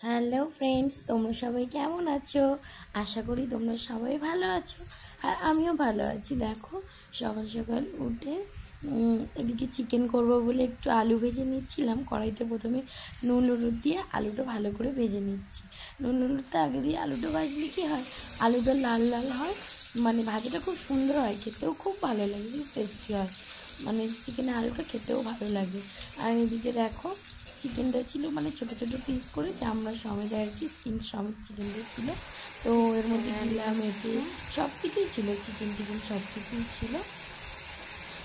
Hello friends, তোমরা সবাই কেমন আছো? আশা করি তোমরা সবাই ভালো আছো, আর আমিও ভালো আছি। দেখো, সকাল সকাল উঠে এদিকে চিকেন করব বলে একটু আলু ভেজে নিচ্ছিলাম। কড়াইতে প্রথমে নুন হলুদ দিয়ে আলুটা ভালো করে ভেজে নিচ্ছি। নুন হলুদটা আগে দিয়ে আলুটা ভাজলে কী হয়, আলুটা লাল লাল হয়, মানে ভাজাটা খুব সুন্দর হয়, খেতেও খুব ভালো লাগে, খুব টেস্টি হয়, মানে চিকেনের আলুটা খেতেও ভালো লাগে। আর এদিকে দেখো, চিকেনটা ছিল মানে ছোটো ছোটো পিস করে চামড়া সমেত আর কি, স্কিন সমেত চিকেনটা ছিল। তো এর মধ্যে গিলা মেটে সব কিছুই ছিল, চিকেন সব কিছুই ছিল,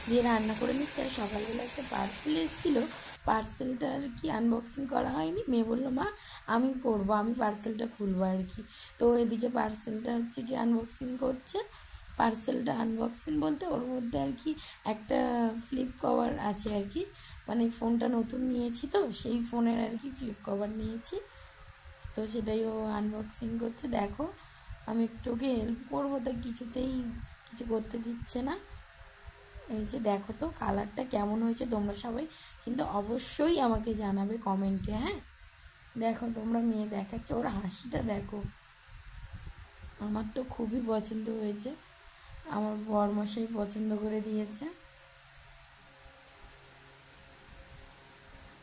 দিয়ে রান্না করে নিচ্ছে। আর সকালবেলা একটা পার্সেল এসেছিলো, পার্সেলটা আর কি আনবক্সিং করা হয়নি। মেয়ে বললো, মা আমি করবো, আমি পার্সেলটা খুলবো আর কি। তো এদিকে পার্সেলটা হচ্ছে কি আনবক্সিং করছে। পার্সেলটা আনবক্সিং বলতে ওর মধ্যে আর কি একটা ফ্লিপ কভার আছে আর কি, মানে ফোনটা নতুন নিয়েছি তো সেই ফোনের আর কি ফ্লিপ কভার নিয়েছি, তো সেটাই ও আনবক্সিং করছে। দেখো, আমি একটু ওকে হেল্প করবো, তা কিছুতেই কিছু করতে দিচ্ছে না। এই যে দেখো তো কালারটা কেমন হয়েছে, তোমরা সবাই কিন্তু অবশ্যই আমাকে জানাবে কমেন্টে। হ্যাঁ, দেখো তোমরা, মেয়ে দেখাচ্ছে, ওর হাসিটা দেখো, আমার তো খুবই পছন্দ হয়েছে, আমার বরমশাই পছন্দ করে দিয়েছে।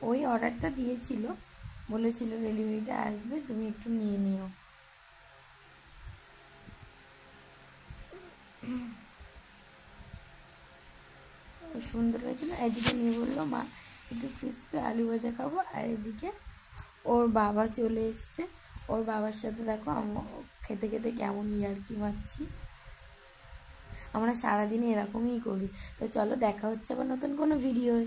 ওই অর্ডারটা দিয়েছিল, বলেছিল ডেলিভারিটা আসবে, তুমি একটু নিয়ে নিও। সুন্দর হয়েছে না? এদিকে নিয়ে বললো, মা একটু ক্রিসপি আলু ভাজা খাবো। আর এদিকে ওর বাবা চলে এসছে, ওর বাবার সাথে দেখো খেতে খেতে কেমন ইয়ার্কি মারছি। আমরা সারাদিন এরকমই করি। তো চলো, দেখা হচ্ছে আবার নতুন কোনো ভিডিওয়।